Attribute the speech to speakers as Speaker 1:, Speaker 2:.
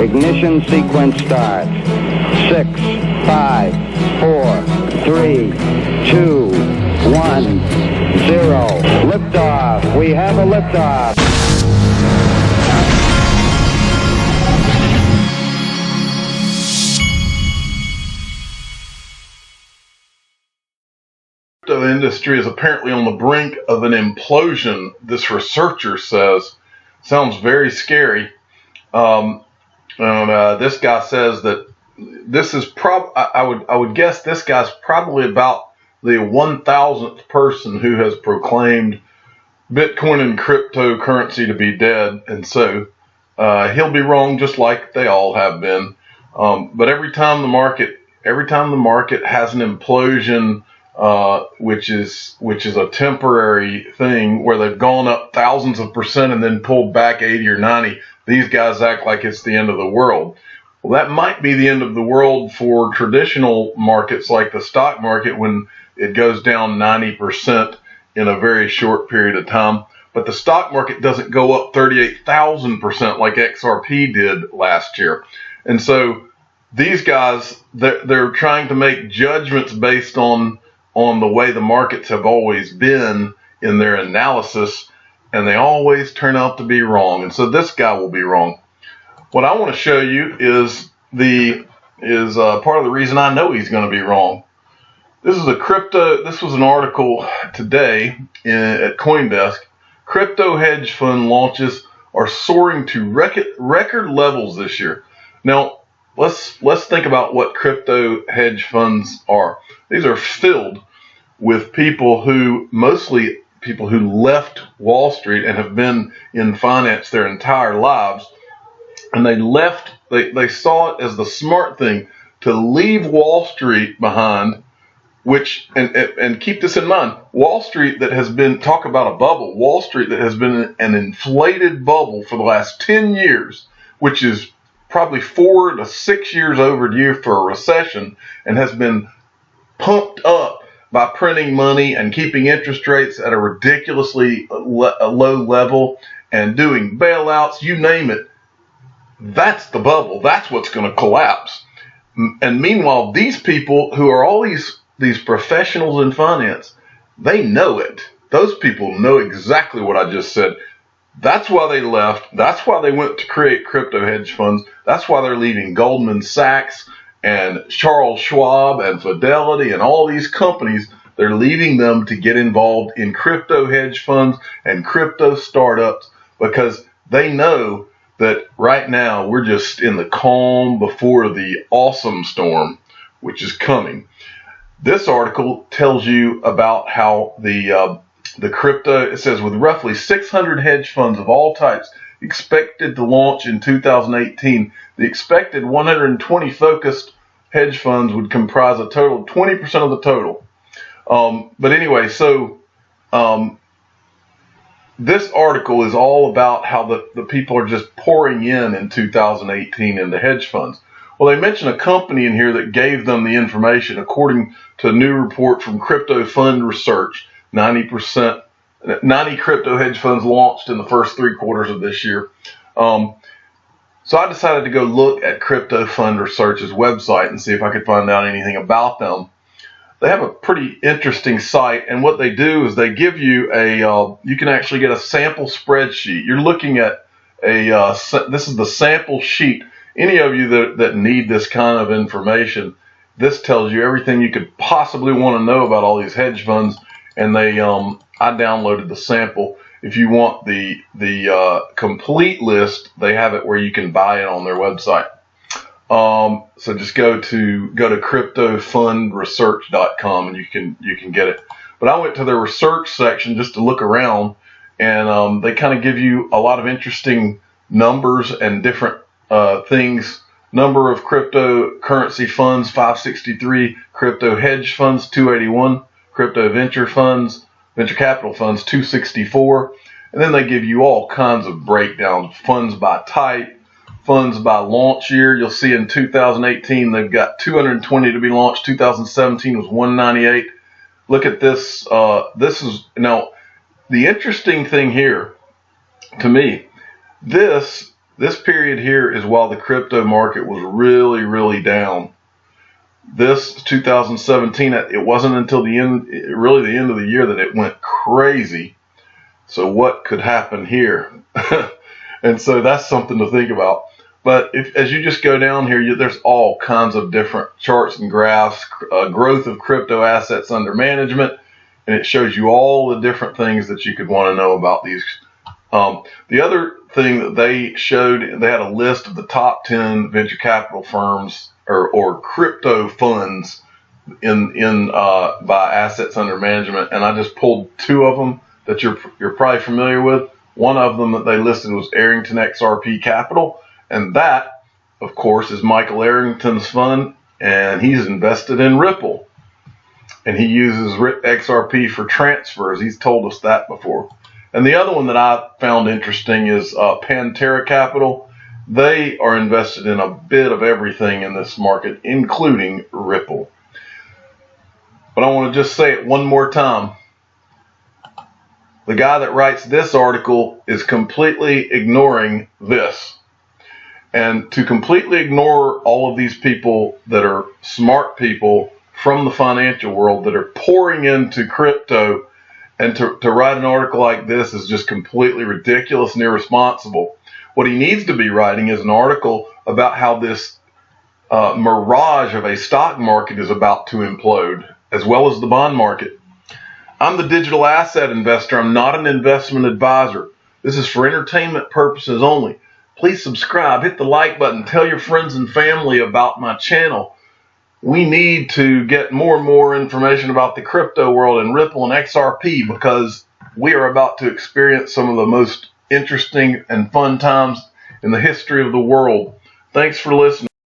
Speaker 1: Ignition sequence starts. 6, 5, 4, 3, 2, 1, 0. Liftoff. We have a liftoff.
Speaker 2: The industry is apparently on the brink of an implosion. This researcher says. Sounds very scary. This guy says that this is I would guess this guy's probably about the 1,000th person who has proclaimed Bitcoin and cryptocurrency to be dead, and so he'll be wrong just like they all have been. But every time the market has an implosion, which is a temporary thing where they've gone up thousands of percent and then pulled back 80 or 90, these guys act like it's the end of the world. Well, that might be the end of the world for traditional markets like the stock market when it goes down 90% in a very short period of time. But the stock market doesn't go up 38,000% like XRP did last year. And so these guys, they're trying to make judgments based on the way the markets have always been in their analysis, and they always turn out to be wrong. And so this guy will be wrong. What I want to show you is part of the reason I know he's going to be wrong. This was an article today at CoinDesk. Crypto hedge fund launches are soaring to record levels this year. Now, let's think about what crypto hedge funds are. These are filled with mostly people who left Wall Street and have been in finance their entire lives. And they saw it as the smart thing to leave Wall Street behind, and keep this in mind, Wall Street that has been, talk about a bubble, Wall Street that has been an inflated bubble for the last 10 years, which is probably 4 to 6 years overdue for a recession, and has been pumped up by printing money and keeping interest rates at a ridiculously low level and doing bailouts, you name it. That's the bubble. That's what's going to collapse. And meanwhile, these people who are all these professionals in finance, they know it. Those people know exactly what I just said. That's why they left. That's why they went to create crypto hedge funds. That's why they're leaving Goldman Sachs and Charles Schwab and Fidelity and all these companies. They're leaving them to get involved in crypto hedge funds and crypto startups because they know that right now we're just in the calm before the awesome storm, which is coming. This article tells you about how the crypto, it says, with roughly 600 hedge funds of all types expected to launch in 2018, the expected 120 focused hedge funds would comprise a total of 20% of the total. But anyway, so this article is all about how the people are just pouring in 2018 into hedge funds. Well, they mention a company in here that gave them the information. According to a new report from Crypto Fund Research, 90 crypto hedge funds launched in the first 3 quarters of this year. So I decided to go look at Crypto Fund Research's website and see if I could find out anything about them. They have a pretty interesting site, and what they do is they give you you can actually get a sample spreadsheet. You're looking at this is the sample sheet. Any of you that need this kind of information, this tells you everything you could possibly want to know about all these hedge funds, and I downloaded the sample. If you want the complete list, they have it where you can buy it on their website. So just go to cryptofundresearch.com and you can get it. But I went to their research section just to look around, and they kind of give you a lot of interesting numbers and different things. Number of cryptocurrency funds, 563, crypto hedge funds, 281, crypto venture capital funds, 264. And then they give you all kinds of breakdowns, funds by type, funds by launch year. You'll see in 2018, they've got 220 to be launched. 2017 was 198. Look at this. This is, now, the interesting thing here, to me, this This period here is while the crypto market was really, really down. This 2017, it wasn't until the end, really the end of the year, that it went crazy. So what could happen here? And so that's something to think about. But as you just go down here, there's all kinds of different charts and graphs, growth of crypto assets under management, and it shows you all the different things that you could want to know about these. The other thing that they showed, they had a list of the top 10 venture capital firms or crypto funds by assets under management, and I just pulled two of them that you're probably familiar with. One of them that they listed was Arrington XRP Capital, and that, of course, is Michael Arrington's fund, and he's invested in Ripple, and he uses XRP for transfers. He's told us that before. And the other one that I found interesting is Pantera Capital. They are invested in a bit of everything in this market, including Ripple. But I want to just say it one more time. The guy that writes this article is completely ignoring this. And to completely ignore all of these people that are smart people from the financial world that are pouring into crypto, and to write an article like this is just completely ridiculous and irresponsible. What he needs to be writing is an article about how this mirage of a stock market is about to implode, as well as the bond market. I'm the digital asset investor. I'm not an investment advisor. This is for entertainment purposes only. Please subscribe, hit the like button, tell your friends and family about my channel. We need to get more and more information about the crypto world and Ripple and XRP, because we are about to experience some of the most interesting and fun times in the history of the world. Thanks for listening.